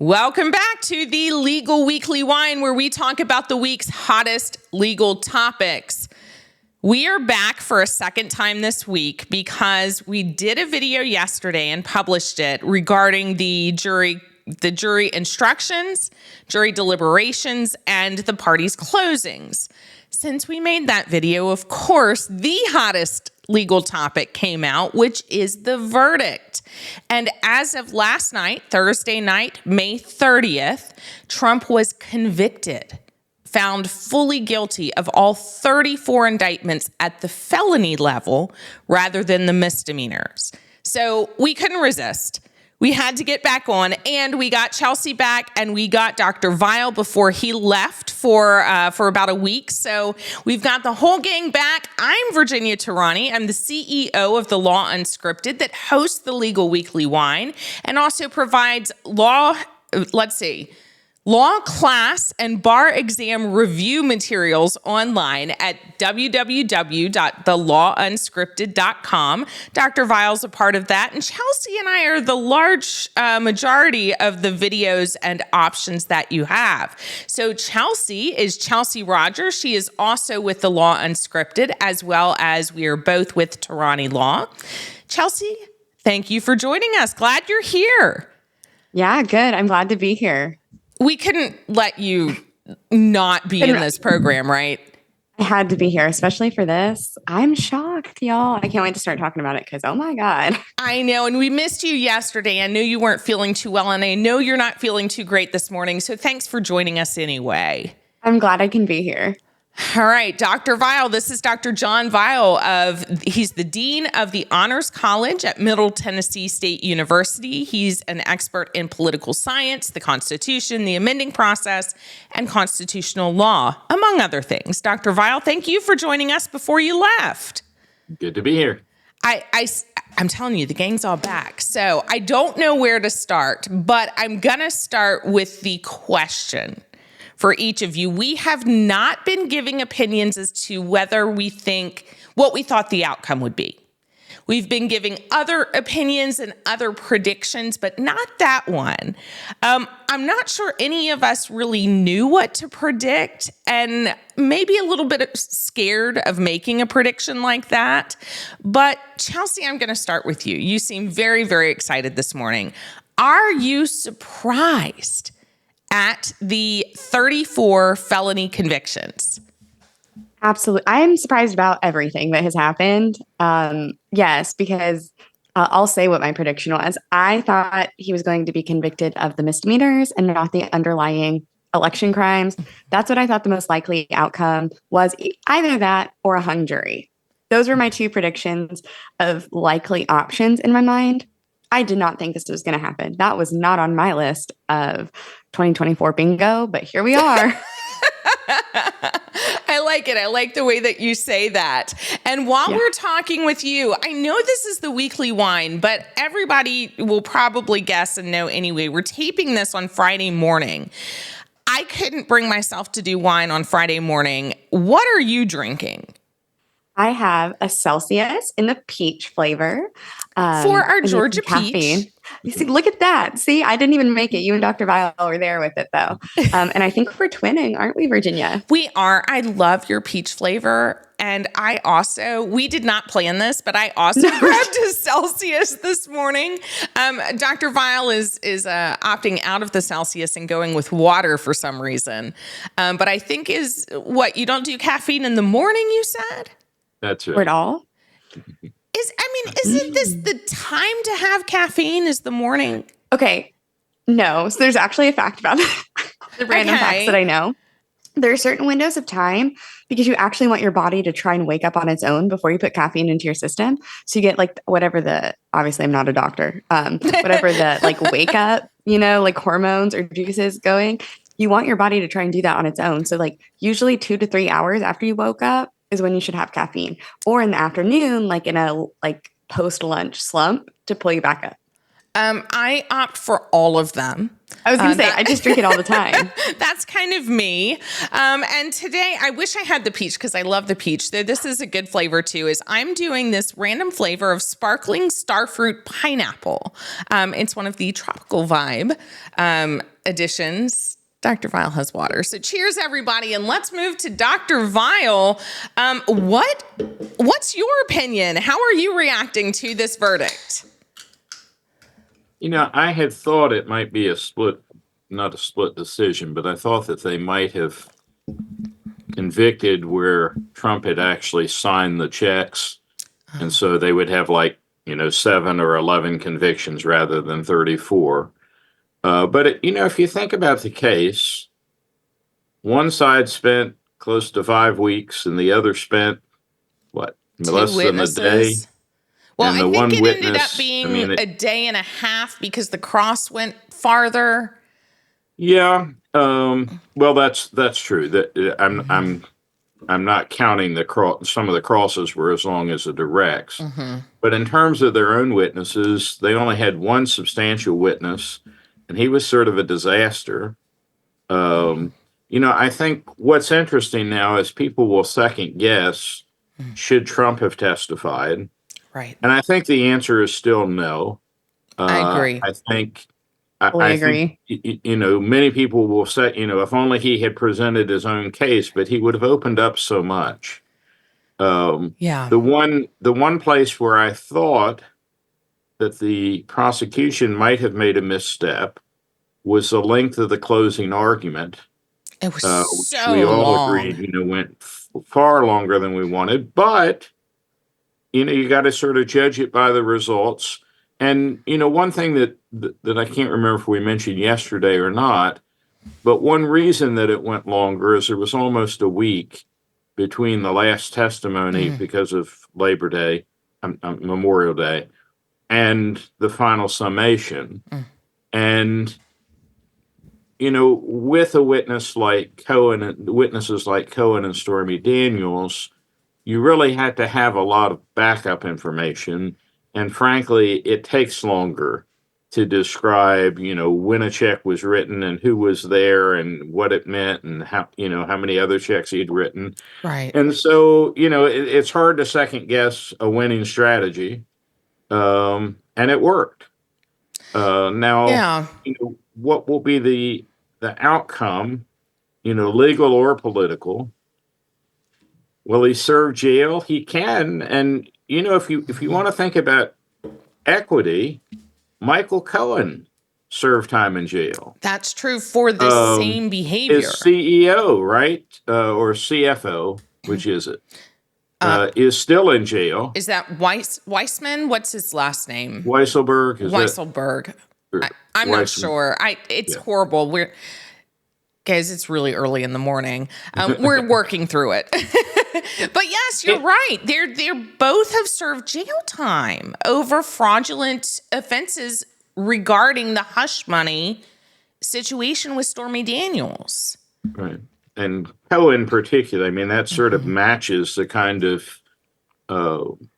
Welcome back to the Legal Weekly Wine, where we talk about the week's hottest legal topics. We are back for a second time this week because we did a video yesterday and published it regarding the jury instructions, jury deliberations, and the parties' closings. Since we made that video, of course, the hottest legal topic came out, which is the verdict. And as of last night, Thursday night, May 30th, Trump was convicted, found fully guilty of all 34 indictments at the felony level rather than the misdemeanors. So we couldn't resist. We had to get back on, and we got Chelsey back, and we got Dr. Vial before he left for about a week. So we've got the whole gang back. I'm Virginia Tehrani. I'm the CEO of the Law Unscripted that hosts the Legal Weekly Wine and also provides law class and bar exam review materials online at www.thelawunscripted.com. Dr. Vial's a part of that, and Chelsey and I are the large majority of the videos and options that you have. So Chelsey is Chelsey Rogers. She is also with the Law Unscripted, as well as we are both with Tehrani Law. Chelsey, thank you for joining us. Glad you're here. Yeah, good. I'm glad to be here. We couldn't let you not be in this program, right? I had to be here, especially for this. I'm shocked, y'all. I can't wait to start talking about it because, oh my God. I know. And we missed you yesterday. I knew you weren't feeling too well, and I know you're not feeling too great this morning. So thanks for joining us anyway. I'm glad I can be here. All right, Dr. Vial, this is Dr. John Vial he's the Dean of the Honors College at Middle Tennessee State University. He's an expert in political science, the Constitution, the amending process, and constitutional law, among other things. Dr. Vial, thank you for joining us before you left. Good to be here. I'm telling you, the gang's all back. So I don't know where to start, but I'm going to start with the question. For each of you, we have not been giving opinions as to whether we think what we thought the outcome would be. We've been giving other opinions and other predictions, but not that one. I'm not sure any of us really knew what to predict, and maybe a little bit scared of making a prediction like that. But Chelsey, I'm going to start with you. You seem very, very excited this morning. Are you surprised at the 34 felony convictions? Absolutely. I'm surprised about everything that has happened. Yes, because I'll say what my prediction was. I thought he was going to be convicted of the misdemeanors and not the underlying election crimes. That's what I thought the most likely outcome was, either that or a hung jury. Those were my two predictions of likely options in my mind. I did not think this was going to happen. That was not on my list of 2024 bingo, but here we are. I like it. I like the way that you say that. And while we're talking with you, I know this is the weekly wine, but everybody will probably guess and know anyway. We're taping this on Friday morning. I couldn't bring myself to do wine on Friday morning. What are you drinking? I have a Celsius in the peach flavor. For our Georgia peach. You see, look at that. See, I didn't even make it. You and Dr. Vial were there with it, though. And I think we're twinning, aren't we, Virginia? We are. I love your peach flavor. And we did not plan this, but I also grabbed a Celsius this morning. Dr. Vial is opting out of the Celsius and going with water for some reason. But I think you don't do caffeine in the morning, you said? That's right. Or at all? Isn't this the time to have caffeine is the morning? Okay. No. So there's actually a fact about that. The random facts that I know. There are certain windows of time because you actually want your body to try and wake up on its own before you put caffeine into your system. So you get obviously I'm not a doctor, whatever the wake up, hormones or juices going. You want your body to try and do that on its own. So usually 2 to 3 hours after you woke up is when you should have caffeine, or in the afternoon, in a post-lunch slump to pull you back up. I opt for all of them. I was going to say, I just drink it all the time. That's kind of me. And today, I wish I had the peach because I love the peach. This is a good flavor too, is I'm doing this random flavor of sparkling starfruit pineapple. It's one of the tropical vibe additions. Dr. Vile has water. So cheers, everybody. And let's move to Dr. Vile. What's your opinion? How are you reacting to this verdict? I had thought it might be not a split decision, but I thought that they might have convicted where Trump had actually signed the checks. And so they would have 7 or 11 convictions rather than 34. But if you think about the case, one side spent close to 5 weeks and the other spent, less than a day? Well, and I the think one it witness, ended up being a day and a half because the cross went farther. Yeah. Well, that's true. That I'm not counting the cross. Some of the crosses were as long as the directs. But in terms of their own witnesses, they only had one substantial witness, and he was sort of a disaster. I think what's interesting now is people will second guess, should Trump have testified? Right. And I think the answer is still no. I agree. I think, I agree. think, many people will say, if only he had presented his own case, but he would have opened up so much. Yeah. The one place where I thought that the prosecution might have made a misstep was the length of the closing argument. It was Which so we all long. agreed, went far longer than we wanted, but you got to sort of judge it by the results. And, one thing that I can't remember if we mentioned yesterday or not, but one reason that it went longer is there was almost a week between the last testimony because of Labor Day, Memorial Day, and the final summation. And, with a witnesses like Cohen and Stormy Daniels, you really had to have a lot of backup information. And frankly, it takes longer to describe, when a check was written and who was there and what it meant and how many other checks he'd written. Right. And so, it's hard to second guess a winning strategy. And it worked. Now, what will be the outcome, legal or political? Will he serve jail? He can. And, if you want to think about equity, Michael Cohen served time in jail. That's true for the same behavior. His CEO, right? Or CFO, which is it? Is still in jail. Is that Weissman? What's his last name? Weisselberg. Weisselberg. I'm not sure. It's horrible. Guys, it's really early in the morning. We're working through it. But yes, you're right. They're both have served jail time over fraudulent offenses regarding the hush money situation with Stormy Daniels. Right. And Cohen in particular, that sort of matches the kind of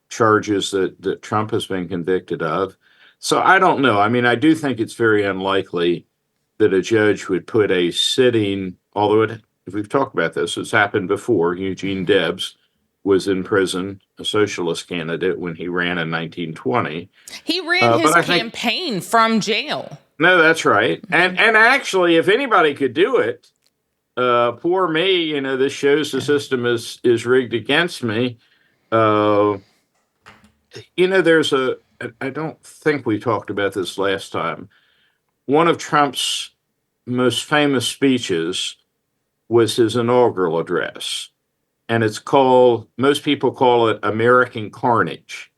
charges that Trump has been convicted of. So I don't know. I do think it's very unlikely that a judge would put a sitting, although we've talked about this, it's happened before. Eugene Debs was in prison, a socialist candidate, when he ran in 1920. He ran his campaign from jail. No, that's right. And actually, if anybody could do it, poor me, this shows the system is rigged against me. There's I don't think we talked about this last time. One of Trump's most famous speeches was his inaugural address. And most people call it American Carnage.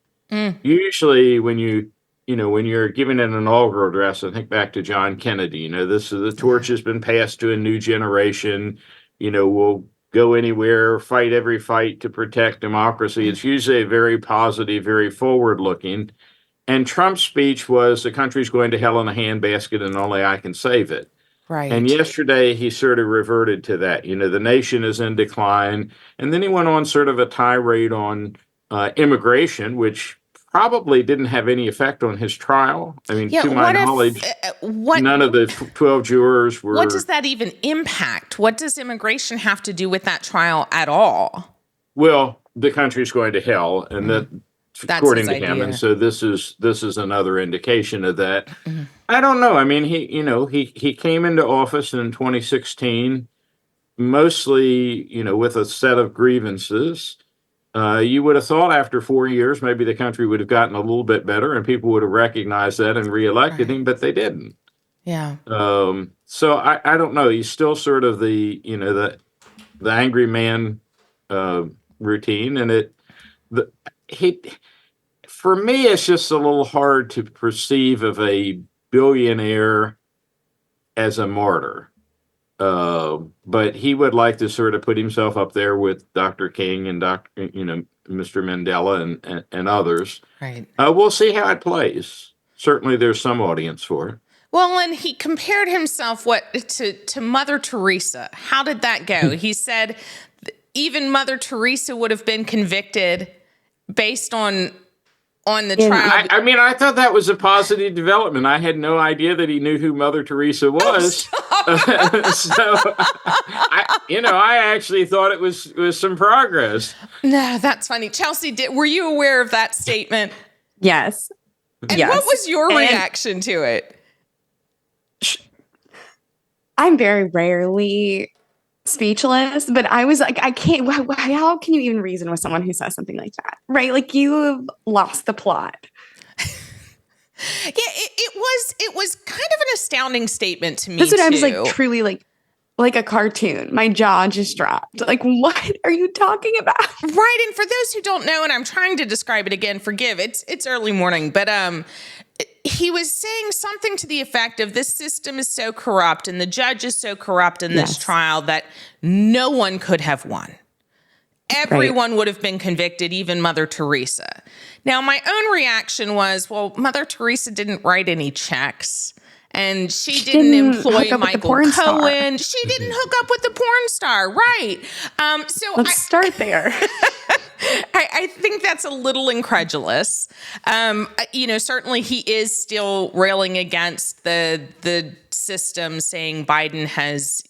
Usually when you're giving an inaugural address, I think back to John Kennedy, the torch has been passed to a new generation, we'll go anywhere, fight every fight to protect democracy. It's usually a very positive, very forward looking. And Trump's speech was, the country's going to hell in a handbasket and only I can save it. Right. And yesterday he sort of reverted to that. The nation is in decline. And then he went on sort of a tirade on immigration, which probably didn't have any effect on his trial. I mean, Yeah, to my knowledge, none of the 12 jurors were. What does that even impact? What does immigration have to do with that trial at all? Well, the country's going to hell, and that's according to him. idea. And so this is another indication of that. I don't know. I mean, he came into office in 2016, mostly, with a set of grievances. You would have thought after 4 years, maybe the country would have gotten a little bit better and people would have recognized that and reelected him, but they didn't. Yeah. So I don't know. He's still sort of the angry man routine, and for me, it's just a little hard to perceive of a billionaire as a martyr. But he would like to sort of put himself up there with Dr. King and Mr. Mandela and others. Right. We'll see how it plays. Certainly there's some audience for it. Well, and he compared himself to Mother Teresa. How did that go? He said even Mother Teresa would have been convicted based on the trial. I thought that was a positive development. I had no idea that he knew who Mother Teresa was. So, I actually thought it was some progress. No, that's funny. Chelsey, were you aware of that statement? Yes. And what was your reaction to it? I'm very rarely speechless, but I was like, I can't, how can you even reason with someone who says something like that? Right? Like, you have lost the plot. Yeah, it was kind of an astounding statement to me. That's what I was too. like, truly like a cartoon. My jaw just dropped. Like, what are you talking about? Right. And for those who don't know, and I'm trying to describe it again, forgive, it's early morning, but he was saying something to the effect of this system is so corrupt and the judge is so corrupt in this trial that no one could have won. Everyone would have been convicted, even Mother Teresa. Now, my own reaction was, well, Mother Teresa didn't write any checks. And she didn't employ Michael Cohen. She didn't hook up with the porn star. Right. So let's start there. I think that's a little incredulous. Certainly he is still railing against the system, saying Biden has,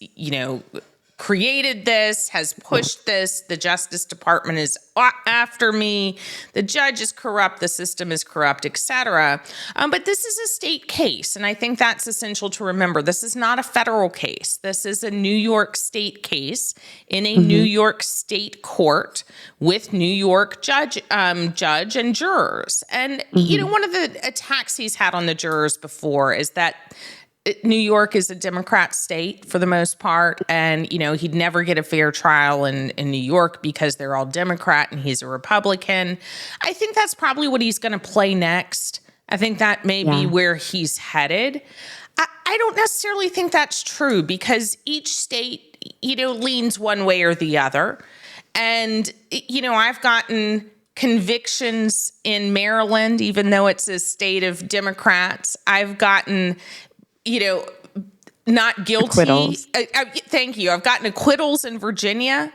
created this, has pushed this. The Justice Department is after me. The judge is corrupt. The system is corrupt, etc. But this is a state case, and I think that's essential to remember. This is not a federal case. This is a New York state case in a New York state court with New York judge and jurors. And one of the attacks he's had on the jurors before is that New York is a Democrat state for the most part, and, he'd never get a fair trial in New York because they're all Democrat and he's a Republican. I think that's probably what he's going to play next. I think that may be where he's headed. I don't necessarily think that's true because each state, leans one way or the other. And, I've gotten convictions in Maryland, even though it's a state of Democrats. I've gotten not guilty. Acquittals. Thank you. I've gotten acquittals in Virginia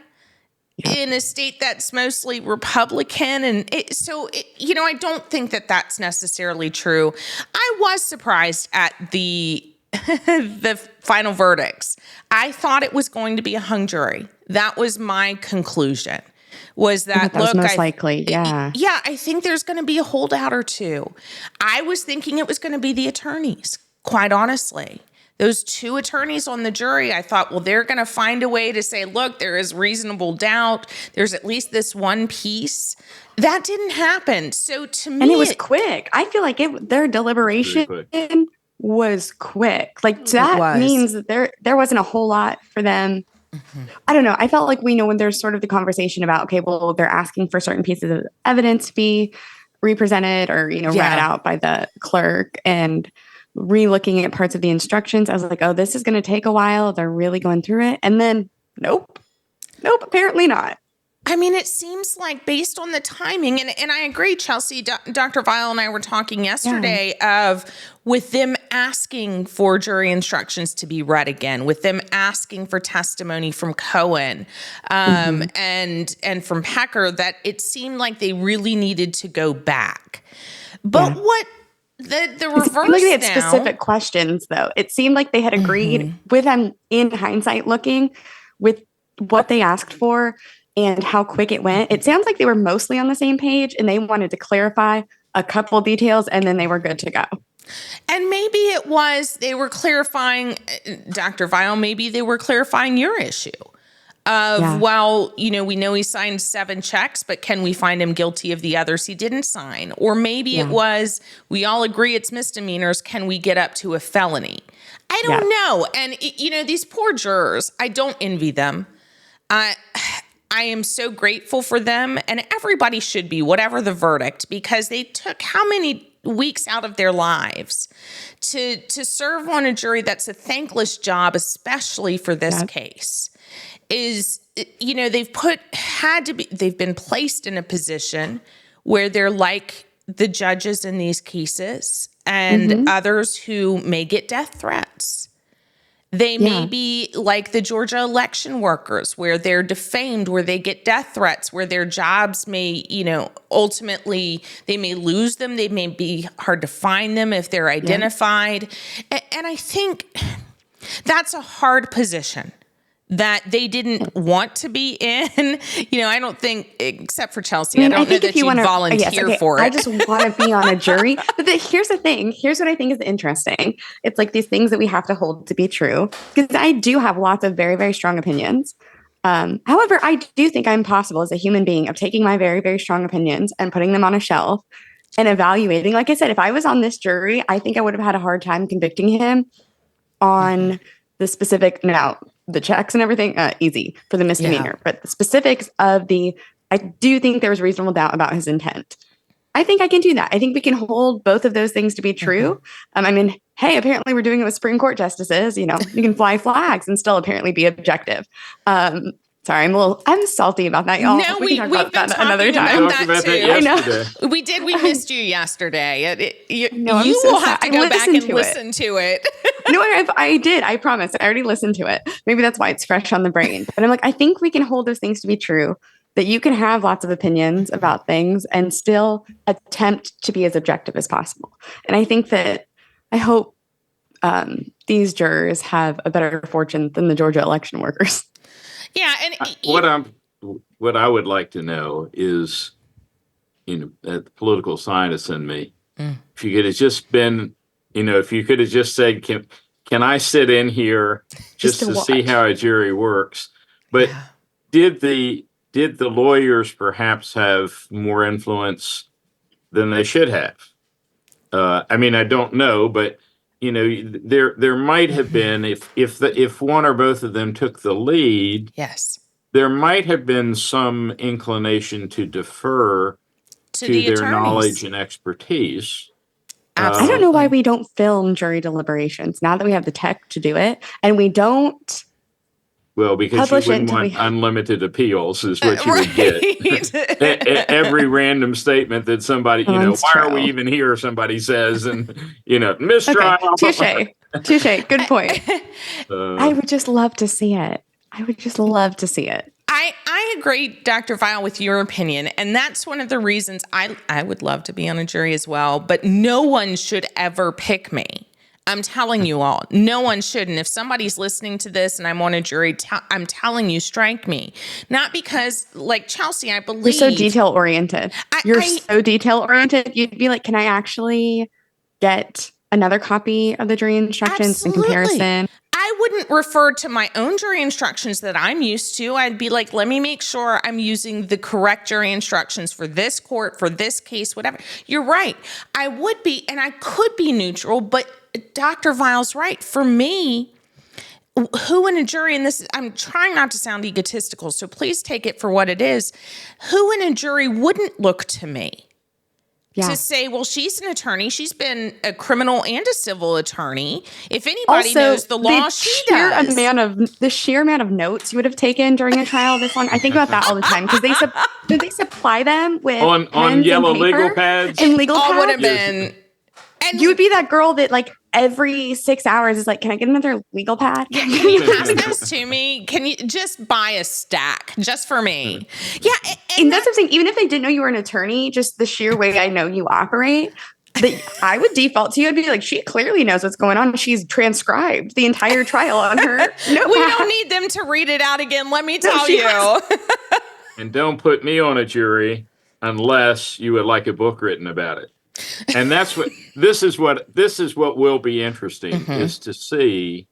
in a state that's mostly Republican. And I don't think that that's necessarily true. I was surprised at the final verdicts. I thought it was going to be a hung jury. That was my conclusion. Was that was most likely, yeah. Yeah, I think there's going to be a holdout or two. I was thinking it was going to be the attorneys. Quite honestly, those two attorneys on the jury, I thought, well, they're going to find a way to say, look, there is reasonable doubt. There's at least this one piece. That didn't happen. So to me, and it was quick. I feel like their deliberation was quick. Like that means that there wasn't a whole lot for them. I don't know. I felt like when there's sort of the conversation about, okay, well, they're asking for certain pieces of evidence to be represented or, read out by the clerk, and re-looking at parts of the instructions. I was like, oh, this is going to take a while. They're really going through it. And then, nope, apparently not. I mean, it seems like based on the timing, and I agree, Chelsey, Dr. Vile and I were talking yesterday of with them asking for jury instructions to be read again, with them asking for testimony from Cohen and from Pecker, that it seemed like they really needed to go back. But what the reverse it seemed like they had now, specific questions, though. It seemed like they had agreed with them, in hindsight looking, with what they asked for and how quick it went. It sounds like they were mostly on the same page and they wanted to clarify a couple details and then they were good to go. And maybe it was they were clarifying, Dr. Vial, maybe they were clarifying your issue of, well, we know he signed 7 checks, but can we find him guilty of the others he didn't sign? Or maybe it was, we all agree it's misdemeanors. Can we get up to a felony? I don't know. And, these poor jurors, I don't envy them. I am so grateful for them, and everybody should be, whatever the verdict, because they took how many weeks out of their lives to serve on a jury. That's a thankless job, especially for this case. They've been placed in a position where they're like the judges in these cases and others who may get death threats. They may be like the Georgia election workers, where they're defamed, where they get death threats, where their jobs may, ultimately they may lose them. They may be hard to find them if they're identified. And I think that's a hard position that they didn't want to be in. I don't think, except for Chelsey, I don't know that you'd volunteer for it. I just want to be on a jury. But here's the thing. Here's what I think is interesting. It's like these things that we have to hold to be true, because I do have lots of very, very strong opinions. However, I do think I'm possible as a human being of taking my very, very strong opinions and putting them on a shelf and evaluating. Like I said, if I was on this jury, I think I would have had a hard time convicting him on the specific, now the checks and everything, easy for the misdemeanor, but the specifics of I do think there was reasonable doubt about his intent. I think I can do that. I think we can hold both of those things to be true. Hey, apparently we're doing it with Supreme Court justices. You can fly flags and still apparently be objective. Sorry, I'm salty about that, y'all. No, we can talk about that another time. I know. We did. We missed you yesterday. You so will have to go back and listen to it. No, I did. I promise. I already listened to it. Maybe that's why it's fresh on the brain. But I'm like, I think we can hold those things to be true, that you can have lots of opinions about things and still attempt to be as objective as possible. And I think that I hope these jurors have a better fortune than the Georgia election workers. Yeah, and what I would like to know is, the political scientist in me, if you could have just been, if you could have just said, can I sit in here just to see how a jury works? But did the lawyers perhaps have more influence than they should have? I don't know, but there might have been, if one or both of them took the lead, there might have been some inclination to defer to their attorneys. Knowledge and expertise. I don't know why we don't film jury deliberations now that we have the tech to do it, and we don't. Well, because you wouldn't want unlimited appeals is what you would get. Every random statement that somebody, why are we even here? Somebody says, and, mistrial. Okay. Touche. Good point. I would just love to see it. I agree, Dr. Vial, with your opinion. And that's one of the reasons I would love to be on a jury as well. But no one should ever pick me. I'm telling you all, no one should. And if somebody's listening to this and I'm on a jury, I'm telling you, strike me. Not because, like Chelsey, I believe. You're so detail-oriented. So detail-oriented. You'd be like, can I actually get another copy of the jury instructions in comparison? I wouldn't refer to my own jury instructions that I'm used to. I'd be like, let me make sure I'm using the correct jury instructions for this court, for this case, whatever. You're right. I would be, and I could be neutral, but Dr. Vial's right. For me, who in a jury, and this is, I'm trying not to sound egotistical, so please take it for what it is. Who in a jury wouldn't look to me to say, well, she's an attorney. She's been a criminal and a civil attorney. If anybody knows the law, she does. The sheer amount of notes you would have taken during a trial this long. I think about that all the time because they supply them with on yellow legal pads and legal pads. Would have been. And you would be that girl that every 6 hours is like, can I get another legal pad? Can you pass those to me? Can you just buy a stack just for me? Yeah. And that's what I'm saying. Even if they didn't know you were an attorney, just the sheer way I know you operate, I would default to you. I'd be like, she clearly knows what's going on. She's transcribed the entire trial on her notepad. We don't need them to read it out again. Let me tell you. And don't put me on a jury unless you would like a book written about it. And that's what this is what will be interesting is to see.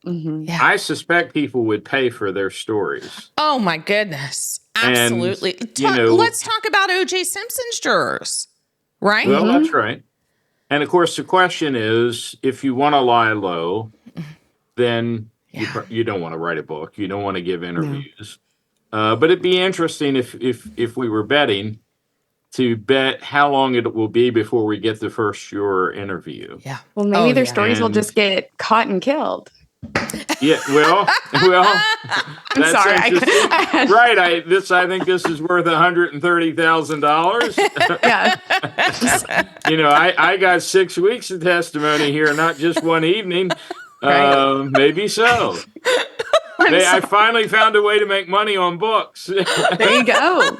Yeah. I suspect people would pay for their stories. Oh my goodness. Absolutely. And, let's talk about O.J. Simpson's jurors, right? Well, that's right. And of course, the question is, if you want to lie low, then you don't want to write a book. You don't want to give interviews. But it'd be interesting if we were betting to bet how long it will be before we get the first juror interview. Yeah. Well, maybe their stories will just get caught and killed. Yeah. Well. I'm sorry. Right. I think this is worth $130,000. Yeah. I got 6 weeks of testimony here, not just one evening. Right. Maybe so. I finally found a way to make money on books. There you go.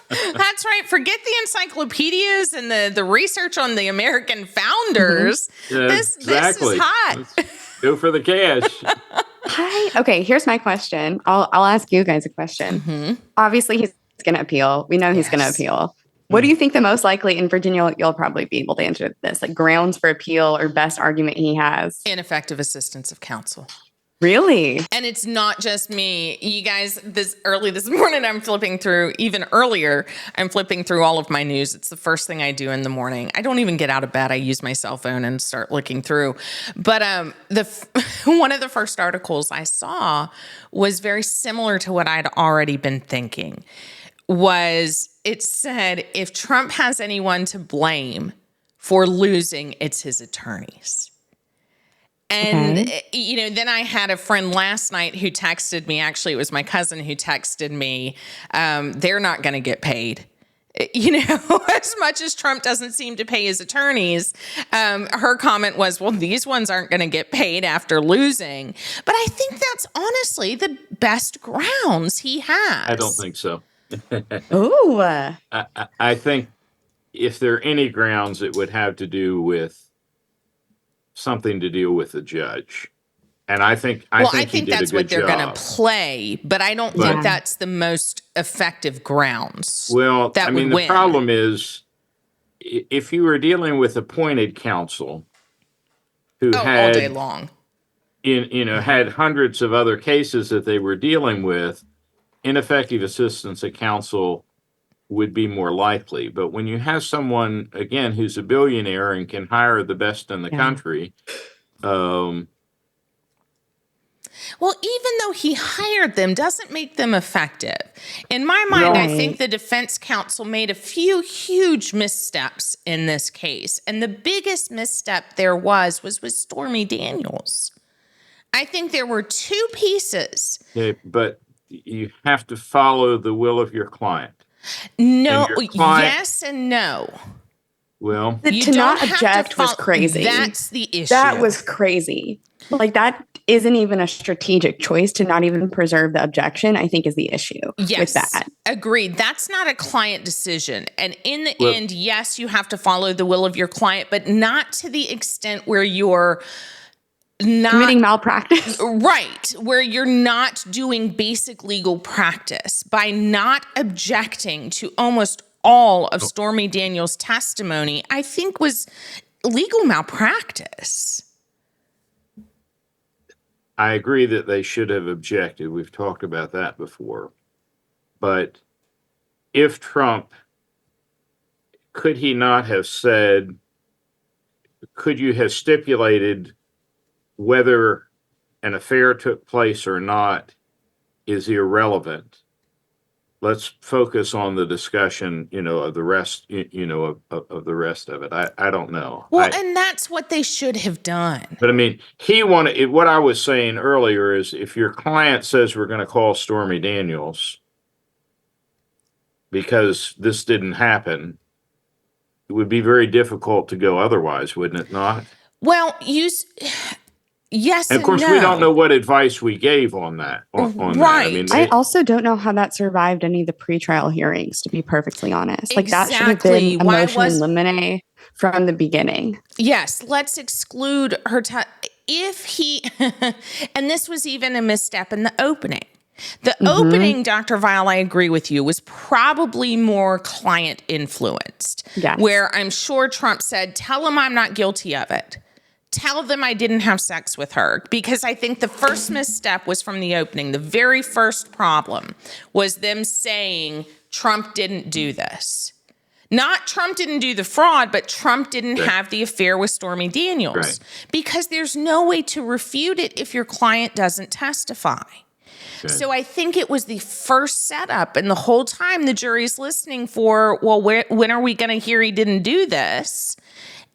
That's right. Forget the encyclopedias and the research on the American founders. This is hot. Let's go for the cash. Okay, here's my question. I'll ask you guys a question. Obviously, he's going to appeal. We know he's going to appeal. What do you think the most likely in Virginia? You'll probably be able to answer this. Like grounds for appeal or best argument he has. Ineffective assistance of counsel. Really? And it's not just me. You guys, this morning, I'm flipping through, even earlier, I'm flipping through all of my news. It's the first thing I do in the morning. I don't even get out of bed. I use my cell phone and start looking through. But one of the first articles I saw was very similar to what I'd already been thinking. It said, if Trump has anyone to blame for losing, it's his attorneys. And, then I had a friend last night who texted me. Actually, it was my cousin who texted me. They're not going to get paid. As much as Trump doesn't seem to pay his attorneys, her comment was, well, these ones aren't going to get paid after losing. But I think that's honestly the best grounds he has. I don't think so. Ooh. I think if there are any grounds, it would have to do with something to deal with the judge. And I think that's what they're going to play, but I don't think that's the most effective grounds. Well, the problem is if you were dealing with appointed counsel who had all day long, had hundreds of other cases that they were dealing with, ineffective assistance of counsel would be more likely. But when you have someone, again, who's a billionaire and can hire the best in the country, well, even though he hired them doesn't make them effective. In my mind, I think the defense counsel made a few huge missteps in this case. And the biggest misstep there was with Stormy Daniels. I think there were two pieces. Okay, but you have to follow the will of your client. No, yes and no. Well, to not object was crazy. That's the issue. That was crazy. Like that isn't even a strategic choice to not even preserve the objection, I think is the issue with that. Agreed. That's not a client decision. And in the end, yes, you have to follow the will of your client, but not to the extent where you're not committing malpractice. Right. Where you're not doing basic legal practice by not objecting to almost all of Stormy Daniels' testimony, I think was legal malpractice. I agree that they should have objected. We've talked about that before. But if Trump, could he not have said, could you have stipulated whether an affair took place or not is irrelevant? Let's focus on the discussion, of the rest, of the rest of it. I don't know. Well, and that's what they should have done. But he wanted, what I was saying earlier is if your client says we're going to call Stormy Daniels because this didn't happen, it would be very difficult to go otherwise, wouldn't it not? Well, yes And of course, no. we don't know what advice we gave on that. On that. I mean, I also don't know how that survived any of the pretrial hearings, to be perfectly honest. Like that should have Exactly. been a motion in limine from the beginning. Yes, let's exclude her. If he, and this was even a misstep in the opening. The opening, Dr. Vile, I agree with you, was probably more client influenced. Yes. Where I'm sure Trump said, tell them I'm not guilty of it. Tell them I didn't have sex with her. Because I think the first misstep was from the opening. The very first problem was them saying Trump didn't do this. Not Trump didn't do the fraud, but Trump didn't have the affair with Stormy Daniels. Right. Because there's no way to refute it if your client doesn't testify. So I think it was the first setup, and the whole time the jury's listening for, well, when are we going to hear he didn't do this?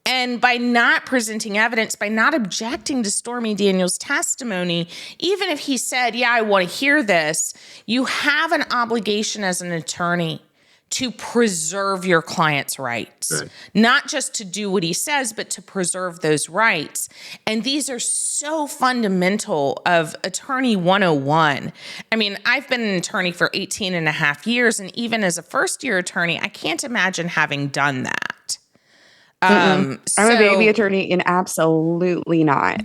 And by not presenting evidence, by not objecting to Stormy Daniels' testimony, even if he said, yeah, I want to hear this, you have an obligation as an attorney to preserve your client's rights, not just to do what he says, but to preserve those rights. And these are so fundamental of Attorney 101. I mean, I've been an attorney for 18 and a half years, and even as a first-year attorney, I can't imagine having done that. I'm a baby attorney, and absolutely not.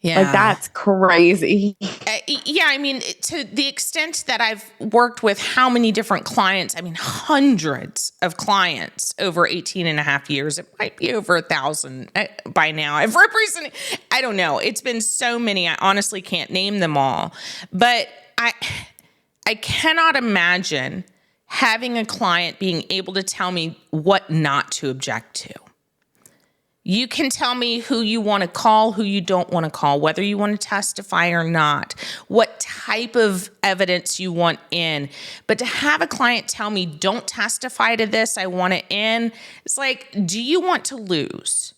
Yeah. Like, that's crazy. Yeah, I mean, to the extent that I've worked with how many different clients, I mean, hundreds of clients over 18 and a half years. It might be over 1,000 by now. I've represented, I don't know. It's been so many. I honestly can't name them all. But I cannot imagine having a client being able to tell me what not to object to. You can tell me who you want to call, who you don't want to call, whether you want to testify or not, what type of evidence you want in. But to have a client tell me, don't testify to this, I want it in, it's like, do you want to lose?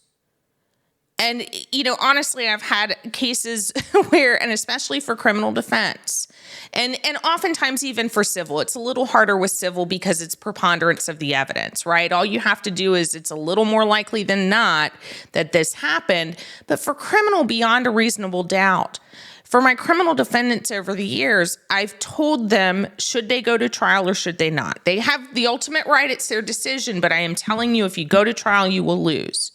And, you know, honestly, I've had cases where, and especially for criminal defense, and oftentimes even for civil, it's a little harder with civil because it's preponderance of the evidence, right? All you have to do is it's a little more likely than not that this happened. But for criminal, beyond a reasonable doubt. For my criminal defendants over the years, I've told them, should they go to trial or should they not? They have the ultimate right. It's their decision. But I am telling you, if you go to trial, you will lose.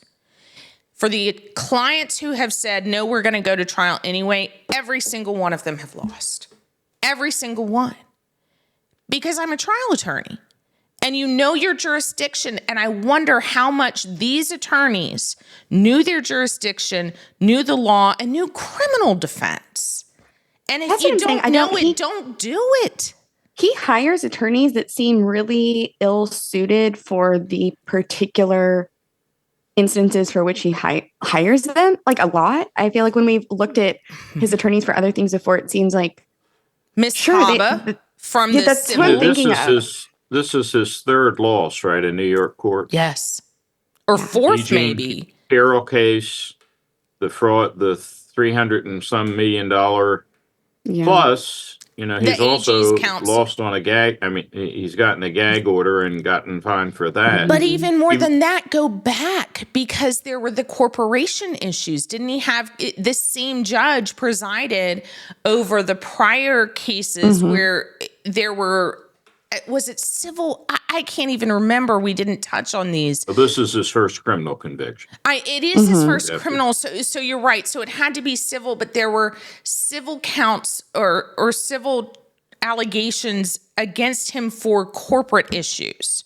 For the clients who have said, no, we're going to go to trial anyway, every single one of them have lost. Every single one. Because I'm a trial attorney. And you know your jurisdiction. And I wonder how much these attorneys knew their jurisdiction, knew the law, and knew criminal defense. And if you don't know it, don't do it. He hires attorneys that seem really ill-suited for the particular instances for which he hires them, like a lot. I feel like when we've looked at his attorneys for other things before, it seems like Miss Haba from the that's civil. what I'm thinking of. This is his third loss, right, in New York court? Yes. Or fourth, maybe. Carroll case, the fraud, the $300 and some million plus, you know, he's also lost on a gag. I mean, he's gotten a gag order and gotten fined for that. But even more than that, go back because there were the corporation issues. Didn't he have this same judge presided over the prior cases where there were, was it civil? I can't even remember. We didn't touch on these. Well, this is his first criminal conviction. It is his first criminal. So you're right. So it had to be civil, but there were civil counts or civil allegations against him for corporate issues,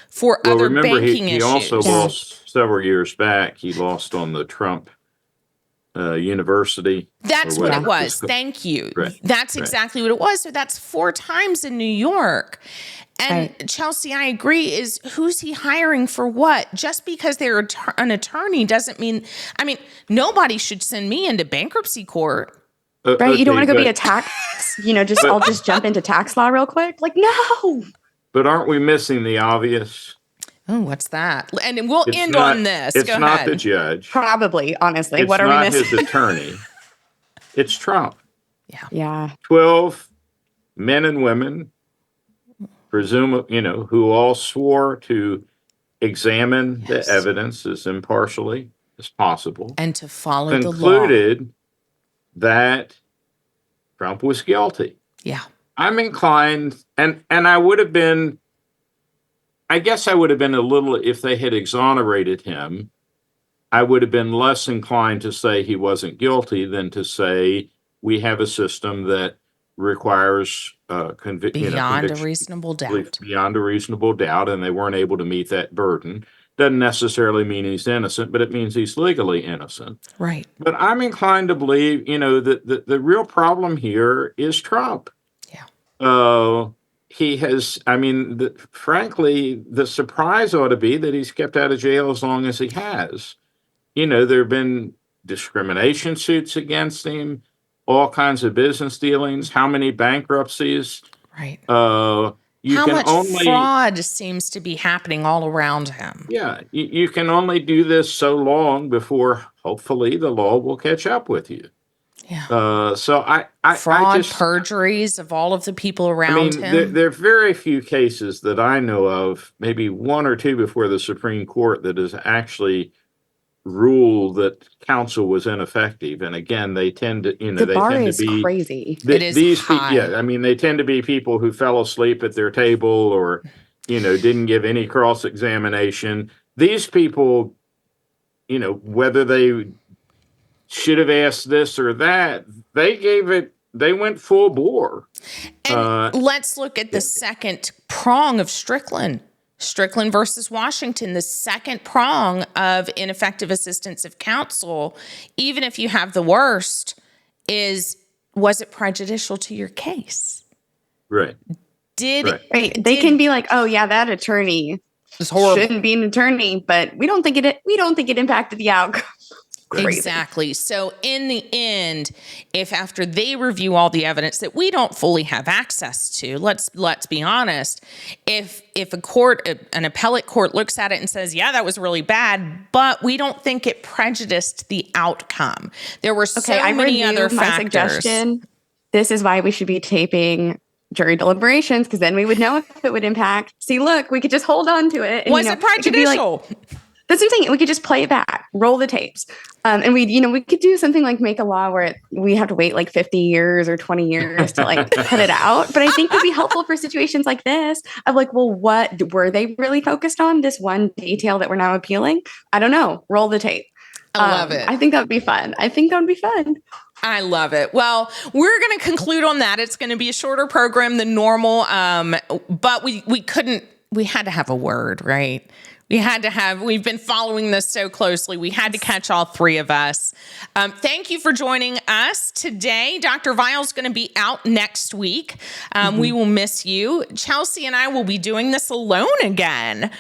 for other banking issues. He also lost several years back. He lost on the Trump University. That's what it was. Thank you. Right. That's exactly what it was. So that's 4 times in New York. And Chelsey, I agree, is who's he hiring for what? Just because they're an attorney doesn't mean, I mean, nobody should send me into bankruptcy court. Right? You don't want to go be a tax, I'll just jump into tax law real quick. Like, no. But aren't we missing the obvious? Oh, what's that? And we'll end on this. It's not the judge. Probably, honestly. What are we missing? It's not his attorney. It's Trump. Yeah. 12 men and women, who all swore to examine Yes. the evidence as impartially as possible, And to follow the law. concluded that Trump was guilty. Yeah. I'm inclined, and I would have been, I guess I would have been a little, if they had exonerated him, I would have been less inclined to say he wasn't guilty than to say we have a system that requires Beyond a reasonable doubt. beyond a reasonable doubt, and they weren't able to meet that burden. Doesn't necessarily mean he's innocent, but it means he's legally innocent. Right. But I'm inclined to believe, that the real problem here is Trump. Yeah. He has, frankly, the surprise ought to be that he's kept out of jail as long as he has. There have been discrimination suits against him, all kinds of business dealings, how many bankruptcies. Right. How much fraud seems to be happening all around him. Yeah. You can only do this so long before hopefully the law will catch up with you. Yeah. So fraud, perjuries of all of the people around him. There are very few cases that I know of, maybe one or two before the Supreme Court, that has actually ruled that counsel was ineffective. And again, they tend to, the bar is crazy. It is high. They tend to be people who fell asleep at their table or, didn't give any cross-examination. These people, whether they should have asked this or that, they went full bore. And let's look at the second prong of Strickland. Strickland versus Washington, the second prong of ineffective assistance of counsel, even if you have the worst, was it prejudicial to your case? Right. They can be like, oh yeah, that attorney shouldn't be an attorney, but we don't think it impacted the outcome. Crazy. Exactly. So in the end, if after they review all the evidence that we don't fully have access to, let's be honest, if an appellate court looks at it and says, yeah, that was really bad, but we don't think it prejudiced the outcome. There were so many other factors. My suggestion, this is why we should be taping jury deliberations, because then we would know if it would impact. See, look, we could just hold on to it. And, was it prejudicial? That's what I'm saying. We could just play it back, roll the tapes. And we could do something like make a law where we have to wait like 50 years or 20 years to like cut it out. But I think it'd be helpful for situations like this of like, well, what were they really focused on? This one detail that we're now appealing? I don't know. Roll the tape. I love it. I think that would be fun. I love it. Well, we're going to conclude on that. It's going to be a shorter program than normal. But we had to have a word, right? We've been following this so closely. We had to catch all three of us. Thank you for joining us today. Dr. Vile's going to be out next week. We will miss you. Chelsey and I will be doing this alone again.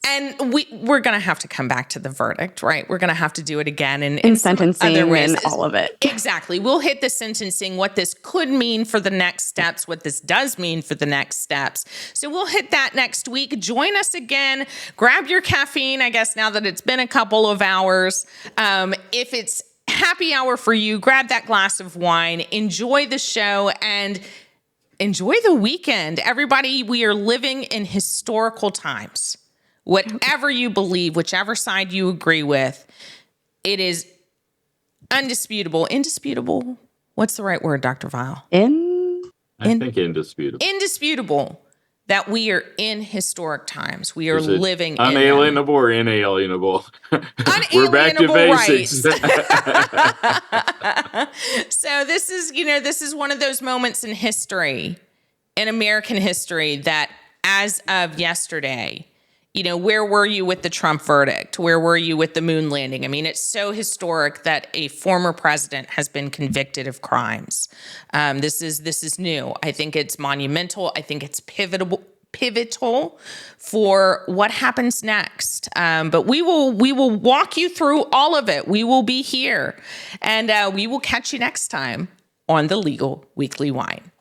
And we're going to have to come back to the verdict, right? We're going to have to do it again in sentencing and all of it. Exactly. We'll hit the sentencing, what this could mean for the next steps, what this does mean for the next steps. So we'll hit that next week. Join us again. Grab your caffeine, I guess, now that it's been a couple of hours. If it's happy hour for you, grab that glass of wine, enjoy the show, and enjoy the weekend. Everybody, we are living in historical times. Whatever you believe, whichever side you agree with, it is undisputable. Indisputable? What's the right word, Dr. Vile? I think indisputable. Indisputable that we are in historic times. We are living in unalienable or inalienable. We're back to basics. So this is one of those moments in history, in American history, that as of yesterday, where were you with the Trump verdict? Where were you with the moon landing? I mean, it's so historic that a former president has been convicted of crimes. This is new. I think it's monumental. I think it's pivotal for what happens next. But we will walk you through all of it. We will be here, and we will catch you next time on the Legal Weekly Wine.